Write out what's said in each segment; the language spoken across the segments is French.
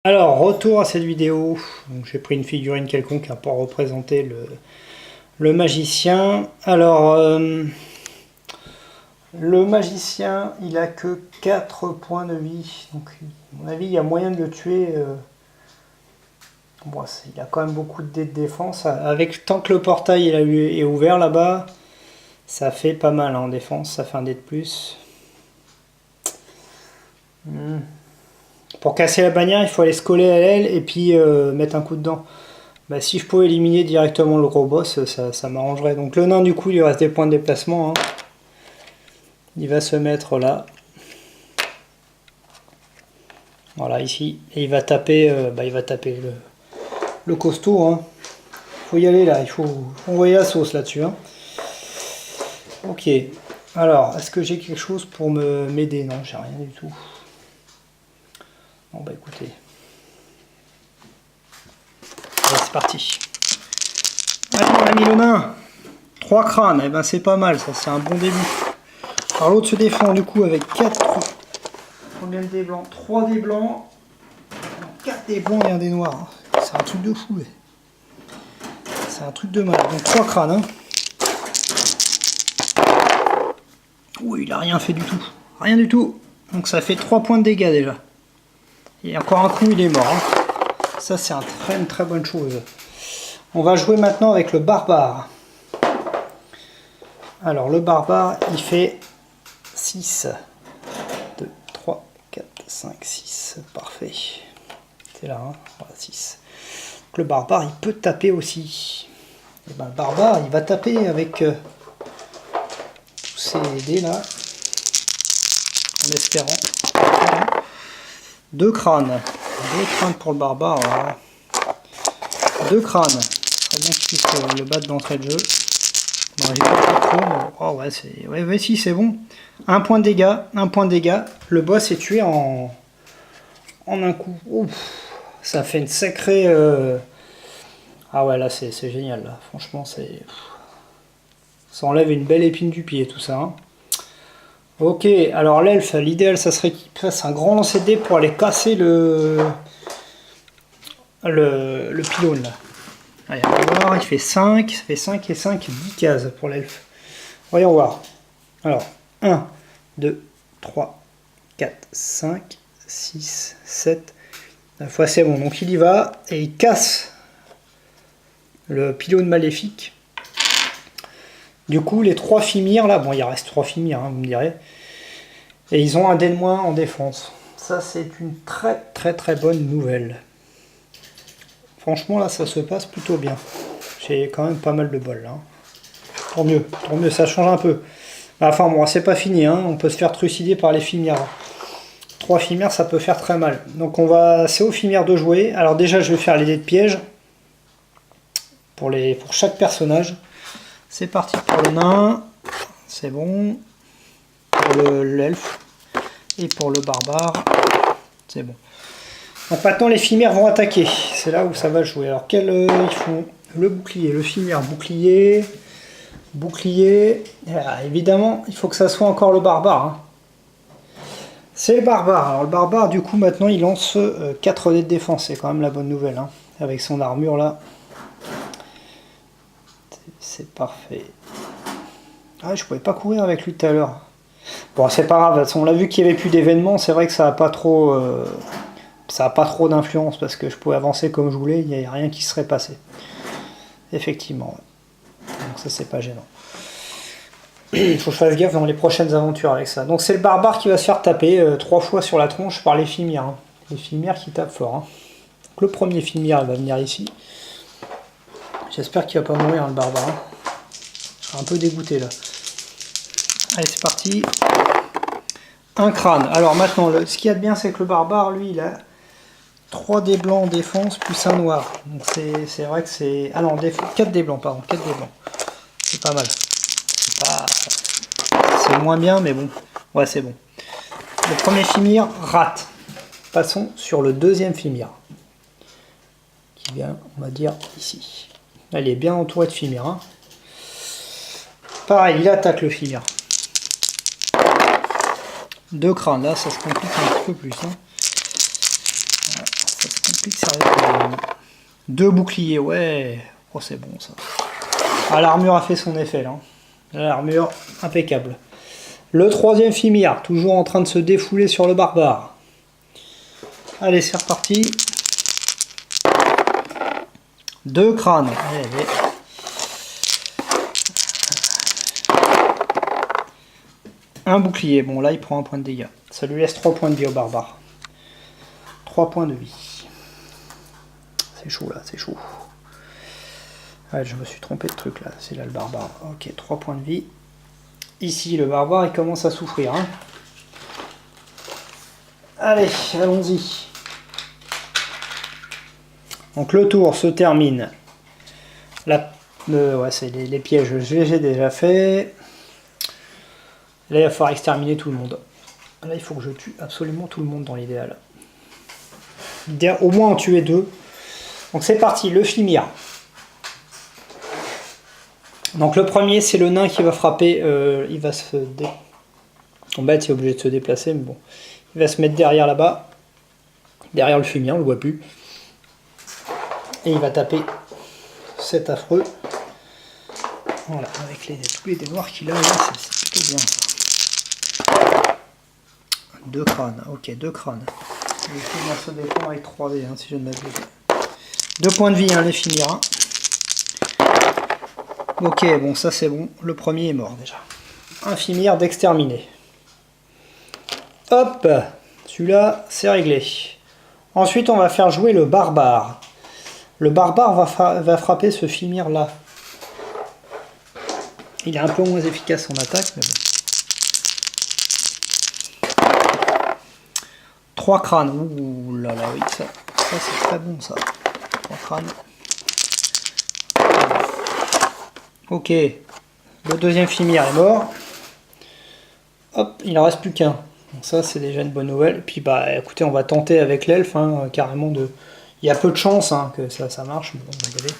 Alors, retour à cette vidéo. J'ai pris une figurine quelconque pour représenter le magicien. Alors, le magicien, il a que 4 points de vie. Donc, à mon avis, il y a moyen de le tuer. Bon, il a quand même beaucoup de dés de défense. Tant que le portail est ouvert là-bas, ça fait pas mal en défense. Ça fait un dé de plus. Pour casser la bannière, il faut aller se coller à l'aile et puis mettre un coup dedans. Bah, si je pouvais éliminer directement le gros boss, ça m'arrangerait. Donc le nain, du coup, il lui reste des points de déplacement. Hein. Il va se mettre là. Voilà, ici. Et il va taper, le costaud. Hein. Faut y aller là, il faut envoyer la sauce là-dessus. Hein. Ok. Alors, est-ce que j'ai quelque chose pour m'aider? Non, j'ai rien du tout. Bon bah écoutez. Allez, c'est parti. Allez, on a mis le nain. 3 crânes, et ben c'est pas mal, ça c'est un bon début. Alors l'autre se défend du coup avec 4. Combien de dés blancs? 3 dés blancs. 4 dés blancs et un dé noir. C'est un truc de fou. C'est un truc de mal. Donc 3 crânes. Hein. Oui, il a rien fait du tout. Rien du tout. Donc ça fait 3 points de dégâts déjà. Et encore un coup, il est mort. Hein. Ça, c'est une très bonne chose. On va jouer maintenant avec le barbare. Alors, le barbare, il fait 6. 2, 3, 4, 5, 6. Parfait. C'est là, hein. Voilà, 6. Donc, le barbare, il peut taper aussi. Et ben, le barbare, il va taper avec tous ces dés là. En espérant. 2 crânes. 2 crânes pour le barbare. Voilà. 2 crânes. Très bien qu'il puisse le battre d'entrée de jeu. Bon, j'ai pas trop, mais... Oh ouais, c'est... Ouais, si, c'est bon. 1 point de dégâts. 1 point de dégâts. Le boss est tué en un coup. Ouf. Ça fait une sacrée... Ah ouais, là, c'est génial. Là. Franchement, c'est... Ça enlève une belle épine du pied, tout ça. Hein. Ok, alors l'elfe, l'idéal, ça serait qu'il fasse un grand lancer de dés pour aller casser le pylône là. Allez, on va voir, il fait 5, ça fait 5 et 5, 10 cases pour l'elfe. Voyons voir. Alors, 1, 2, 3, 4, 5, 6, 7, 9 fois c'est bon. Donc il y va et il casse le pylône maléfique. Du coup, les 3 Fimir là, bon, il reste 3 Fimir, hein, vous me direz. Et ils ont un dé de moins en défense. Ça, c'est une très bonne nouvelle. Franchement, là, ça se passe plutôt bien. J'ai quand même pas mal de bol, là. Tant mieux, ça change un peu. Enfin, bon, c'est pas fini, hein. On peut se faire trucider par les Fimir. 3 Fimir, ça peut faire très mal. Donc, c'est aux Fimir de jouer. Alors, déjà, je vais faire les dés de piège. Pour chaque personnage. C'est parti pour le nain. C'est bon. Pour l'elfe. Et pour le barbare. C'est bon. Donc maintenant les Fimir vont attaquer, c'est là où ça va jouer. Alors ils font le bouclier, le Fimir bouclier, évidemment il faut que ça soit encore le barbare. Hein. C'est le barbare, alors le barbare du coup maintenant il lance 4 dés de défense, c'est quand même la bonne nouvelle, hein. Avec son armure là. C'est parfait. Ah je pouvais pas courir avec lui tout à l'heure. Bon c'est pas grave, on l'a vu qu'il n'y avait plus d'événements, c'est vrai que ça n'a pas trop... Ça n'a pas trop d'influence parce que je pouvais avancer comme je voulais, il n'y a rien qui serait passé. Effectivement. Ouais. Donc ça c'est pas gênant. Il faut que je fasse gaffe dans les prochaines aventures avec ça. Donc c'est le barbare qui va se faire taper 3 fois sur la tronche par les Fimir. Hein. Les Fimir qui tapent fort. Hein. Donc le premier Fimir il va venir ici. J'espère qu'il va pas mourir hein, le barbare. Hein. Je serai un peu dégoûté là. Allez c'est parti. Un crâne. Alors maintenant ce qu'il y a de bien c'est que le barbare lui il a 3 dés blancs en défense plus un noir. Donc c'est vrai que c'est... Ah non, 4 dés blancs, pardon. 4 dés blancs. C'est pas mal. C'est moins bien, mais bon. Ouais, c'est bon. Le premier Fimir rate. Passons sur le deuxième Fimir. Qui vient, on va dire, ici. Elle est bien entourée de Fimir. Hein. Pareil, il attaque le Fimir. 2 crânes. Là, ça se complique un petit peu plus. Hein. complique sérieusement. 2 boucliers, ouais. Oh, c'est bon ça. Ah, l'armure a fait son effet là. L'armure, impeccable. Le troisième Fimir, toujours en train de se défouler sur le barbare. Allez, c'est reparti. 2 crânes. Allez. Un bouclier. Bon, là, il prend 1 point de dégâts. Ça lui laisse 3 points de vie au barbare. 3 points de vie. C'est chaud, là, c'est chaud. Ouais, je me suis trompé de truc, là. C'est là, le barbare. Ok, 3 points de vie. Ici, le barbare, il commence à souffrir. Hein. Allez, allons-y. Donc, le tour se termine. Ouais, c'est les pièges, j'ai déjà fait. Là, il va falloir exterminer tout le monde. Là, il faut que je tue absolument tout le monde dans l'idéal. Au moins en tuer 2. Donc, c'est parti, le Fimir. Donc, le premier, c'est le nain qui va frapper. Il va se... En bête, il est obligé de se déplacer, mais bon. Il va se mettre derrière là-bas. Derrière le Fimir, on le voit plus. Et il va taper cet affreux. Voilà, avec tous les dés noirs qu'il a, c'est plutôt bien ça. 2 crânes, ok, 2 crânes. Le Fimir se défend avec 3 dés, hein, si je ne m'abuse. 2 points de vie, hein, les Fimir. Hein. Ok, bon, ça c'est bon. Le premier est mort déjà. Un Fimir d'exterminer. Hop, celui-là, c'est réglé. Ensuite, on va faire jouer le barbare. Le barbare va frapper ce Fimir là. Il est un peu moins efficace en attaque, mais bon. 3 crânes. Ouh là là, oui, ça c'est très bon ça. 3 crânes. Ok. Le deuxième Fimir est mort. Hop, il n'en reste plus qu'un. Ça, c'est déjà une bonne nouvelle. Et puis, bah, écoutez, on va tenter avec l'elfe, hein, carrément de... Il y a peu de chance hein, que ça marche, mais bon, on va y aller.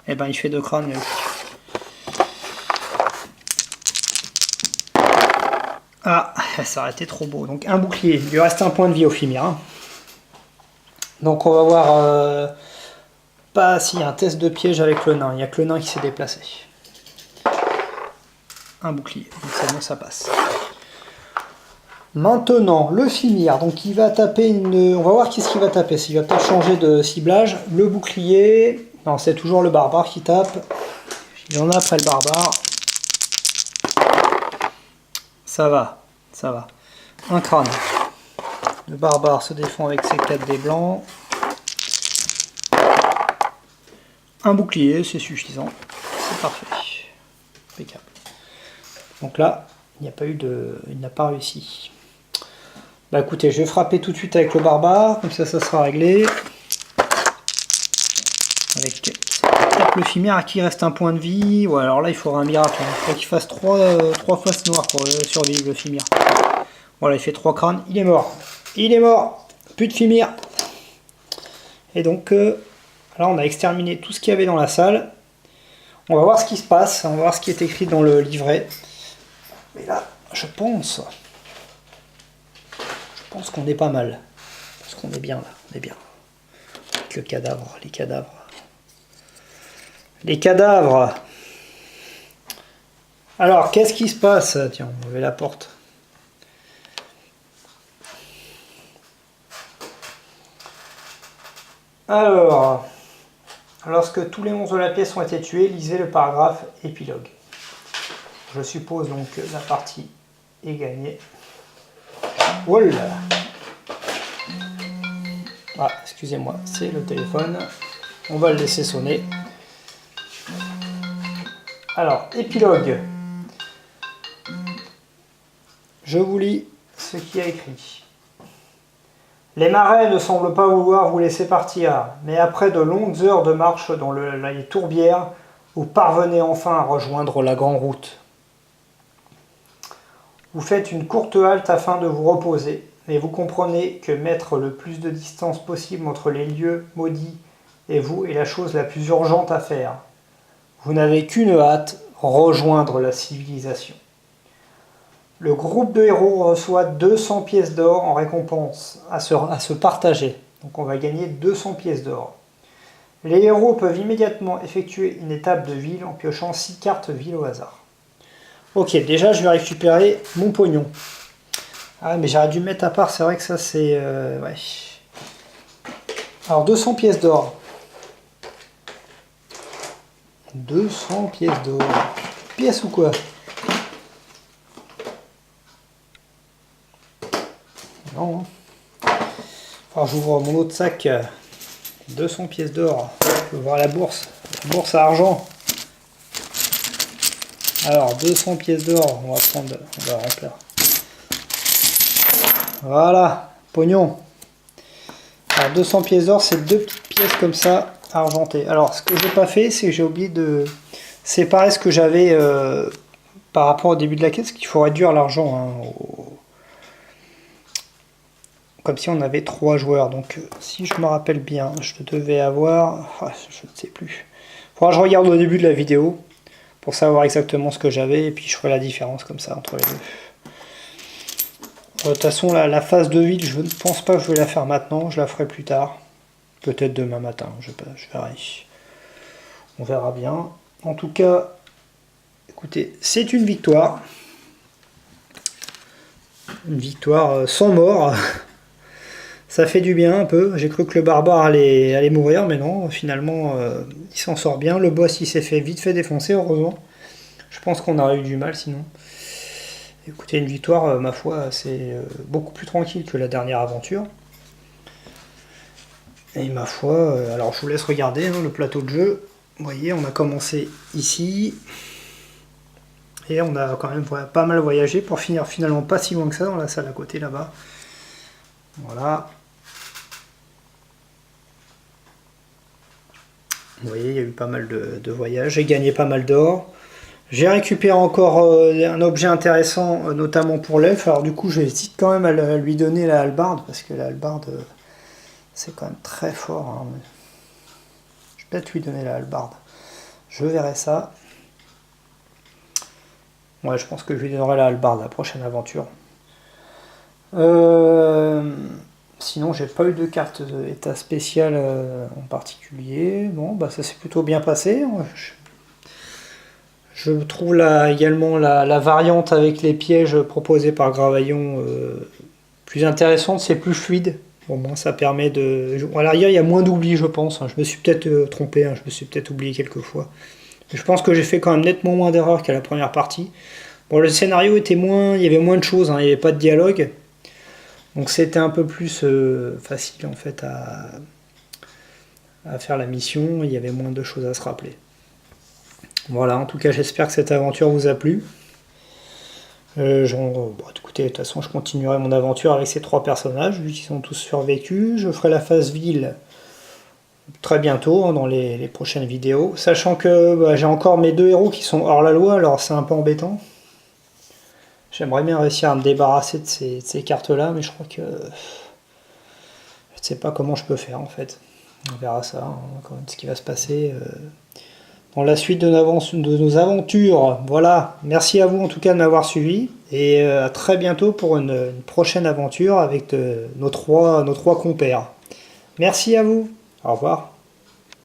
Et ben, il fait 2 crânes, lui. Ah, ça aurait été trop beau. Donc, un bouclier. Il lui reste 1 point de vie au Fimir. Hein. Donc, on va voir... Pas s'il y a un test de piège avec le nain. Il n'y a que le nain qui s'est déplacé. Un bouclier. Donc, c'est bon, ça passe. Maintenant, le Fimir, donc il va taper une... On va voir qu'est-ce qu'il va taper, s'il va peut-être changer de ciblage. Le bouclier... Non, c'est toujours le barbare qui tape. Il y en a après le barbare. Ça va, ça va. Un crâne. Le barbare se défend avec ses 4 dés blancs. Un bouclier, c'est suffisant. C'est parfait. Impeccable. Donc là, il n'y a pas eu de... Il n'a pas réussi. Bah écoutez, je vais frapper tout de suite avec le barbare, comme ça sera réglé. Avec le Fimir à qui reste 1 point de vie. Ouais, alors là il faudra un miracle. Hein. Il faut qu'il fasse 3 faces noires pour survivre le Fimir. Voilà, il fait 3 crânes, il est mort. Il est mort. Plus de Fimir. Et donc là on a exterminé tout ce qu'il y avait dans la salle. On va voir ce qui se passe, on va voir ce qui est écrit dans le livret. Mais là, je pense qu'on est pas mal. Parce qu'on est bien là, on est bien. Avec le cadavre, les cadavres. Les cadavres. Alors, qu'est-ce qui se passe? Tiens, on va ouvrir la porte. Alors, lorsque tous les monstres de la pièce ont été tués, lisez le paragraphe épilogue. Je suppose donc que la partie est gagnée. Voilà. Ah, excusez-moi, c'est le téléphone. On va le laisser sonner. Alors, épilogue. Je vous lis ce qui a écrit. Les marais ne semblent pas vouloir vous laisser partir, mais après de longues heures de marche dans les tourbières, vous parvenez enfin à rejoindre la grande route. Vous faites une courte halte afin de vous reposer, mais vous comprenez que mettre le plus de distance possible entre les lieux maudits et vous est la chose la plus urgente à faire. Vous n'avez qu'une hâte, rejoindre la civilisation. Le groupe de héros reçoit 200 pièces d'or en récompense à se partager. Donc on va gagner 200 pièces d'or. Les héros peuvent immédiatement effectuer une étape de ville en piochant 6 cartes ville au hasard. Ok, déjà je vais récupérer mon pognon. Ah mais j'aurais dû mettre à part, c'est vrai que ça c'est... ouais. Alors 200 pièces d'or. 200 pièces d'or. Pièces ou quoi? Non. Alors j'ouvre mon autre sac. 200 pièces d'or. Je peux voir la bourse. La bourse à argent. Alors 200 pièces d'or. On va remplir. Voilà. Pognon. Alors 200 pièces d'or, c'est 2 petites pièces comme ça, argentées. Alors ce que j'ai pas fait, c'est que j'ai oublié de séparer ce que j'avais par rapport au début de la caisse, qu'il faut réduire l'argent. Hein, comme si on avait 3 joueurs. Donc si je me rappelle bien, je devais avoir... je ne sais plus. Il faudra que je regarde au début de la vidéo pour savoir exactement ce que j'avais et puis je ferai la différence comme ça entre les deux. De toute façon, la phase de ville, je ne pense pas que je vais la faire maintenant, je la ferai plus tard. Peut-être demain matin, je verrai. On verra bien. En tout cas, écoutez, c'est une victoire. Une victoire sans mort. Ça fait du bien un peu. J'ai cru que le barbare allait mourir, mais non, finalement, il s'en sort bien. Le boss, il s'est fait vite fait défoncer, heureusement. Je pense qu'on aurait eu du mal sinon. Écoutez, une victoire, ma foi, c'est beaucoup plus tranquille que la dernière aventure. Et ma foi, alors je vous laisse regarder hein, le plateau de jeu. Vous voyez, on a commencé ici. Et on a quand même pas mal voyagé pour finir finalement pas si loin que ça dans la salle à côté là-bas. Voilà. Vous voyez, il y a eu pas mal de voyages. J'ai gagné pas mal d'or. J'ai récupéré encore un objet intéressant, notamment pour l'elfe. Alors du coup, j'hésite quand même à lui donner la hallebarde, parce que la hallebarde, c'est quand même très fort. Hein. Je vais peut-être lui donner la hallebarde. Je verrai ça. Ouais, je pense que je lui donnerai la hallebarde la prochaine aventure. Sinon, j'ai pas eu de carte état spécial en particulier. Bon, bah ça s'est plutôt bien passé. Je trouve également la variante avec les pièges proposés par Gravaillon plus intéressante, c'est plus fluide. Au moins, ça permet de... À l'arrière, il y a moins d'oubli, je pense. Je me suis peut-être trompé, je me suis peut-être oublié quelques fois. Mais je pense que j'ai fait quand même nettement moins d'erreurs qu'à la première partie. Bon, le scénario était moins... Il y avait moins de choses, il n'y avait pas de dialogue. Donc c'était un peu plus facile, en fait, à faire la mission. Il y avait moins de choses à se rappeler. Voilà, en tout cas, j'espère que cette aventure vous a plu. Écoutez, de toute façon, je continuerai mon aventure avec ces 3 personnages, vu qu'ils sont tous survécus. Je ferai la phase ville très bientôt, hein, dans les prochaines vidéos. Sachant que j'ai encore mes 2 héros qui sont hors la loi, alors c'est un peu embêtant. J'aimerais bien réussir à me débarrasser de ces cartes-là, mais je crois que... je ne sais pas comment je peux faire, en fait. On verra ça, hein, ce qui va se passer... dans la suite de nos aventures. Voilà, merci à vous en tout cas de m'avoir suivi, et à très bientôt pour une prochaine aventure avec nos trois compères. Merci à vous, au revoir.